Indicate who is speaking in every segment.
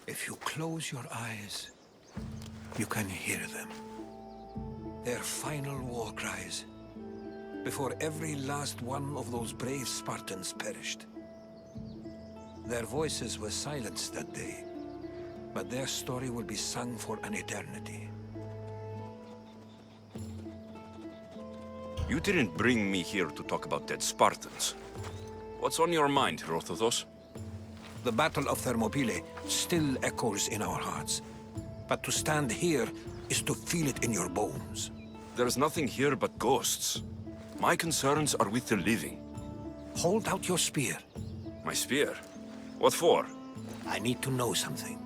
Speaker 1: If you close your eyes, you can hear them. Their final war cries, before every last one of those brave Spartans perished. Their voices were silenced that day, but their story will be sung for an eternity.
Speaker 2: You didn't bring me here to talk about dead Spartans. What's on your mind, Herodotus?
Speaker 1: The Battle of Thermopylae still echoes in our hearts. But to stand here is to feel it in your bones.
Speaker 2: There's nothing here but ghosts. My concerns are with the living.
Speaker 1: Hold out your spear.
Speaker 2: My spear? What for?
Speaker 1: I need to know something.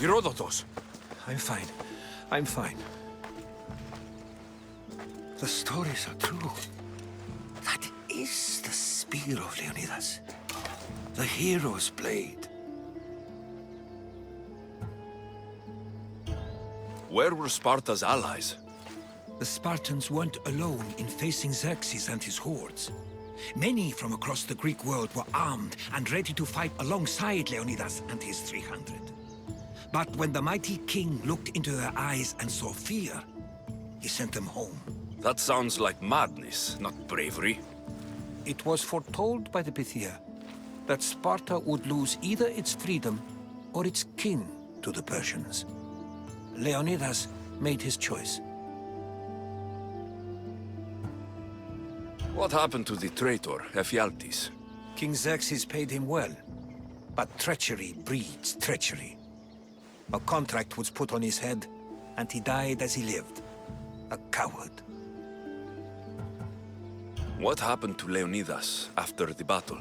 Speaker 2: Herodotus!
Speaker 1: I'm fine. I'm fine. The stories are true. That is the spear of Leonidas. The hero's blade.
Speaker 2: Where were Sparta's allies?
Speaker 1: The Spartans weren't alone in facing Xerxes and his hordes. Many from across the Greek world were armed and ready to fight alongside Leonidas and his 300. But when the mighty king looked into their eyes and saw fear, he sent them home.
Speaker 2: That sounds like madness, not bravery.
Speaker 1: It was foretold by the Pythia that Sparta would lose either its freedom or its king to the Persians. Leonidas made his choice.
Speaker 2: What happened to the traitor, Ephialtes?
Speaker 1: King Xerxes paid him well, but treachery breeds treachery. A contract was put on his head, and he died as he lived. A coward.
Speaker 2: What happened to Leonidas after the battle?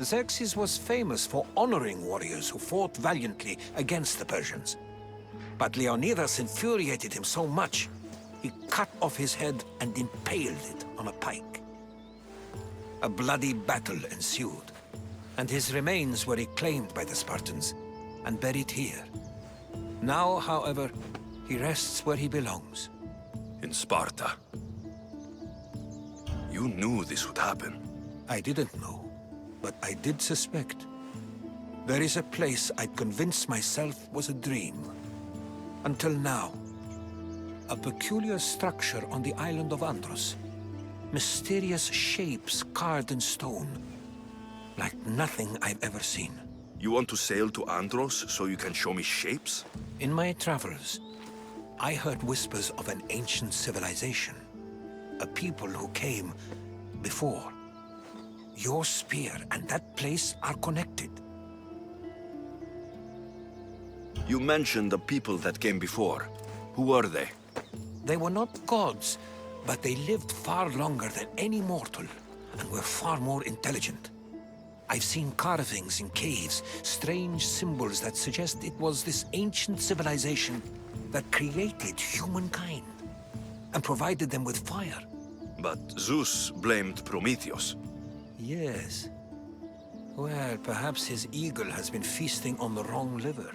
Speaker 1: Xerxes was famous for honoring warriors who fought valiantly against the Persians. But Leonidas infuriated him so much, he cut off his head and impaled it on a pike. A bloody battle ensued, and his remains were reclaimed by the Spartans and buried here. Now, however, he rests where he belongs.
Speaker 2: In Sparta. You knew this would happen.
Speaker 1: I didn't know, but I did suspect. There is a place I'd convinced myself was a dream. Until now. A peculiar structure on the island of Andros. Mysterious shapes carved in stone. Like nothing I've ever seen.
Speaker 3: You want to sail to Andros so you can show me shapes?
Speaker 1: In my travels, I heard whispers of an ancient civilization. A people who came before. Your spear and that place are connected.
Speaker 3: You mentioned the people that came before. Who are they?
Speaker 1: They were not gods, but they lived far longer than any mortal, and were far more intelligent. I've seen carvings in caves, strange symbols that suggest it was this ancient civilization that created humankind, and provided them with fire.
Speaker 3: But Zeus blamed Prometheus.
Speaker 1: Yes. Well, perhaps his eagle has been feasting on the wrong liver.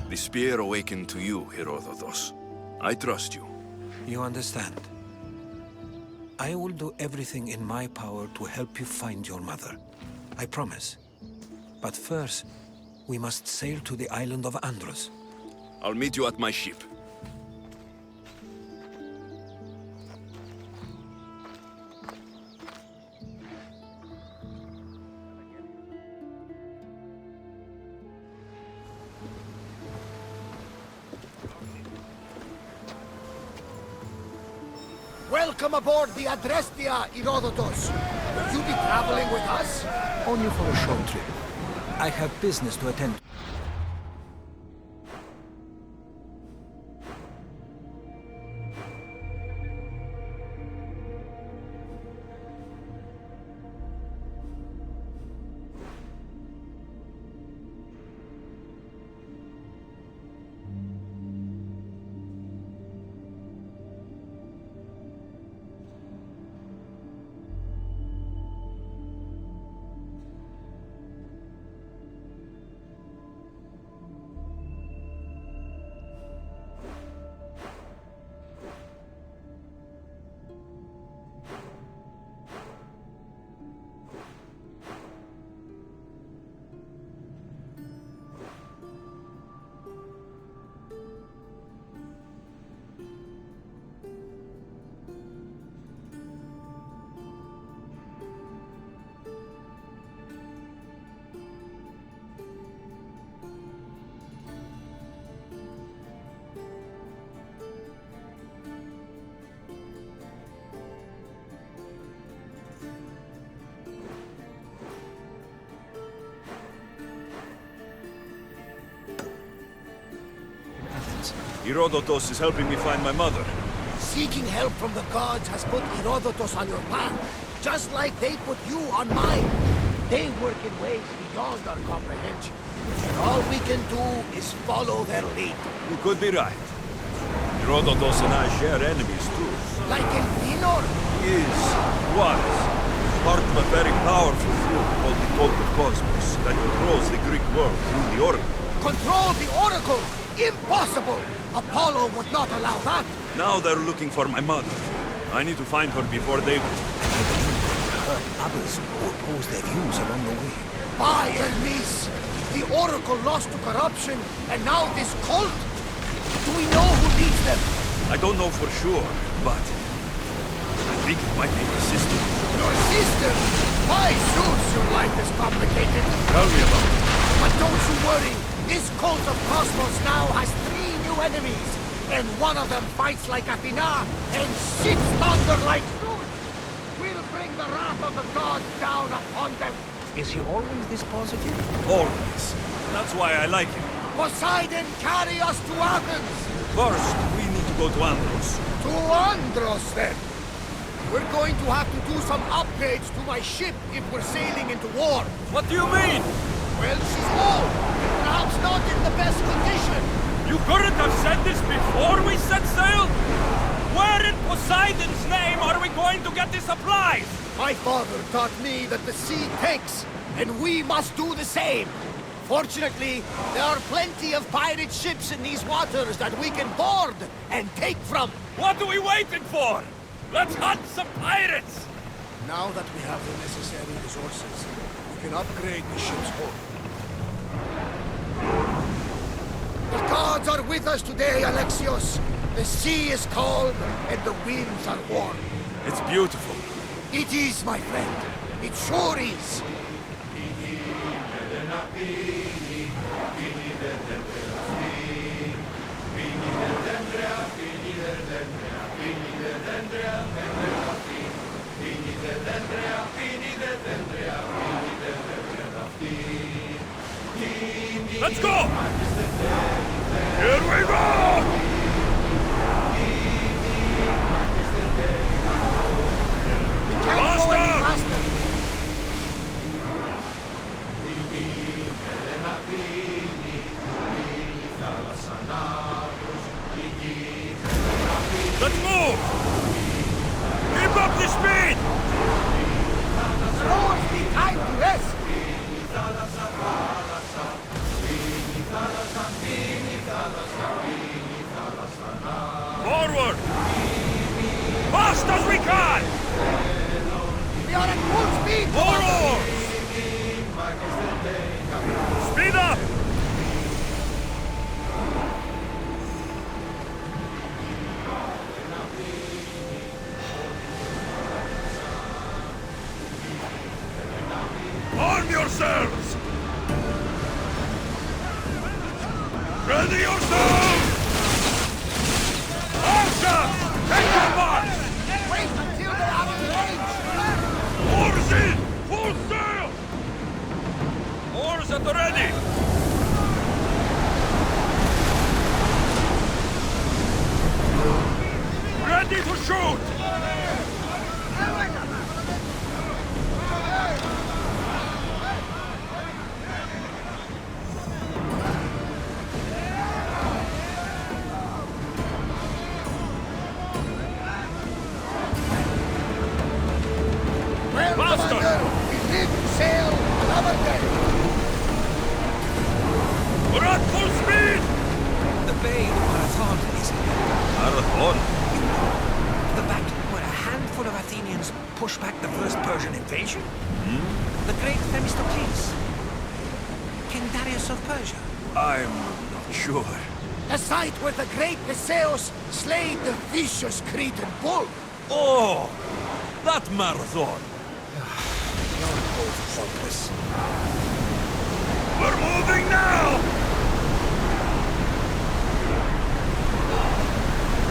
Speaker 3: The spear awakened to you, Herodotus. I trust you.
Speaker 1: You understand? I will do everything in my power to help you find your mother. I promise. But first, we must sail to the island of Andros.
Speaker 3: I'll meet you at my ship.
Speaker 4: Welcome aboard the Adrestia, Herodotus. Will you be traveling with us?
Speaker 1: Only for a short trip. I have business to attend to.
Speaker 2: Herodotus is helping me find my mother.
Speaker 4: Seeking help from the gods has put Herodotus on your path, just like they put you on mine. They work in ways beyond our comprehension. And all we can do is follow their lead.
Speaker 2: You could be right. Herodotus and I share enemies too.
Speaker 4: Like Elfinor?
Speaker 2: Was part of a very powerful group called the Cult of Cosmos that controls the Greek world through the Oracle.
Speaker 4: Control the Oracle? Impossible! Apollo would not allow that.
Speaker 2: Now they're looking for my mother. I need to find her before they do.
Speaker 1: I believe I heard others who oppose their views along the way.
Speaker 4: By Hermes! The Oracle lost to corruption, and now this cult? Do we know who leads them?
Speaker 2: I don't know for sure, but I think it might be my sister.
Speaker 4: Your sister? Why, Zeus, your life is complicated.
Speaker 2: Tell me about it.
Speaker 4: But don't you worry. This cult of Cosmos now has 3 new enemies, and one of them fights like Athena and shits thunder like Zeus. We'll bring the wrath of the gods down upon them.
Speaker 1: Is he always this positive?
Speaker 2: Always. That's why I like him.
Speaker 4: Poseidon, carry us to Athens.
Speaker 2: First, we need to go to Andros.
Speaker 4: To Andros, then. We're going to have to do some upgrades to my ship if we're sailing into war.
Speaker 2: What do you mean?
Speaker 4: Well, she's old. Perhaps not in the best condition.
Speaker 2: You couldn't have said this before we set sail? Where in Poseidon's name are we going to get the supplies?
Speaker 4: My father taught me that the sea takes, and we must do the same. Fortunately, there are plenty of pirate ships in these waters that we can board and take from.
Speaker 2: What are we waiting for? Let's hunt some pirates!
Speaker 4: Now that we have the necessary resources, we can upgrade the ship's hull. with us today, Alexios. The sea is calm and the winds are warm.
Speaker 2: It's beautiful.
Speaker 4: It is, my friend. It sure is.
Speaker 2: Let's go! Here we go!
Speaker 4: Can't go any faster.
Speaker 2: Let's move! Keep up the speed!
Speaker 4: Rowers need time to rest.
Speaker 2: Forward! Fast as we can!
Speaker 4: We are at full speed.
Speaker 2: More oars! Speed up! Arm yourselves! Ready yourselves! Archers! Take your march!
Speaker 4: Wait until they're out of range.
Speaker 2: Oars in! Full sail! Oars at the ready! Ready to shoot!
Speaker 4: Well,
Speaker 2: Faster.
Speaker 4: Commander, we live to sail another day.
Speaker 2: We're at full speed!
Speaker 1: The Bay of Marathon is
Speaker 2: Marathon?
Speaker 1: the battle where a handful of Athenians pushed back the first Persian invasion. The great Themistocles. King Darius of Persia.
Speaker 2: I'm not sure.
Speaker 4: The site where the great Theseus slayed the vicious Cretan bull.
Speaker 2: Oh! That marathon!
Speaker 1: You're both hopeless.
Speaker 2: We're moving now!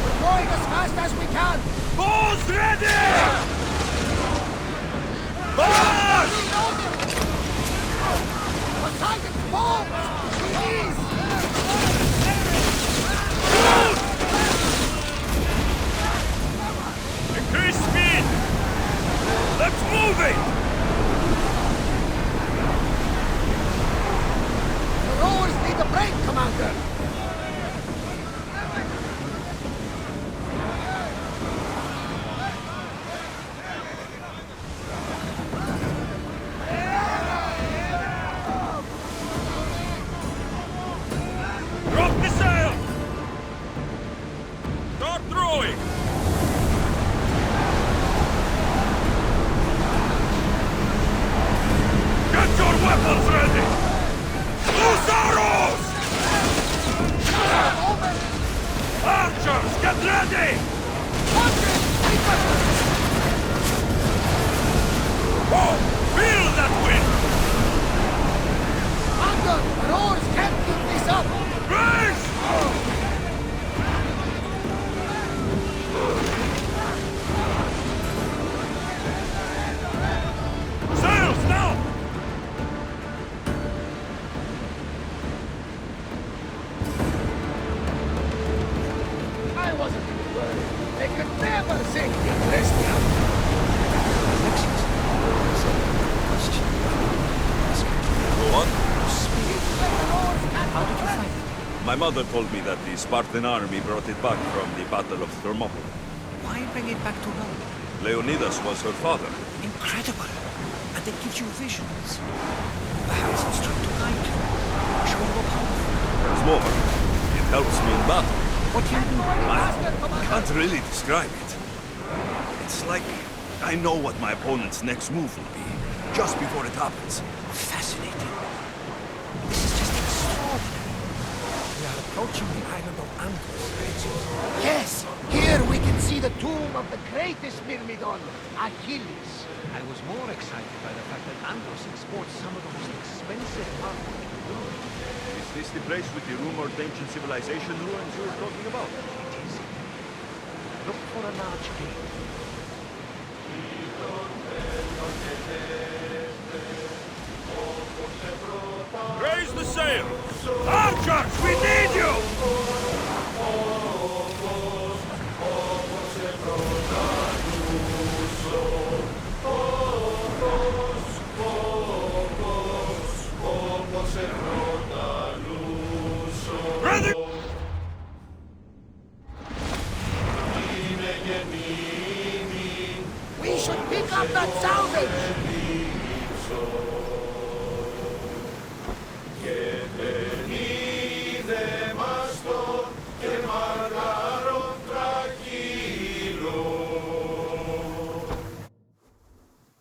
Speaker 4: We're going as fast as we can.
Speaker 2: Bows ready! March!
Speaker 4: Poseidon's bow! Please!
Speaker 2: Increase speed! Let's move it!
Speaker 4: The rowers need a break, Commander.
Speaker 2: Drop the sail! Start throwing! Get your weapons ready! Loose arrows! Archers, get ready! Oh, feel that wind!
Speaker 4: Commander, the rowers can't keep this up.
Speaker 2: Race! Sails now!
Speaker 4: I wasn't worried. They could never sink the Christian.
Speaker 2: Go on.
Speaker 1: How did you find it?
Speaker 2: My mother told me that the Spartan army brought it back from the Battle of Thermopylae.
Speaker 1: Why bring it back to Rome?
Speaker 2: Leonidas was her father.
Speaker 1: Incredible. And it gives you visions. Perhaps it's trying to guide you. Show you a path.
Speaker 2: There's more. It helps me in battle.
Speaker 1: What do you mean?
Speaker 2: I can't really describe it. It's like I know what my opponent's next move will be, just before it happens.
Speaker 1: Fascinating. This is just extraordinary. We are approaching approaching the island of Andros, Ezio.
Speaker 4: Yes! Here we can see the tomb of the greatest Myrmidon, Achilles.
Speaker 5: I was more excited by the fact that Andros exports some of the most expensive artwork in the world.
Speaker 2: Is this the place with the rumored ancient civilization ruins you were talking about?
Speaker 5: It is. Look for a large gate.
Speaker 2: Raise the sail! Archers, we need you!
Speaker 6: Opos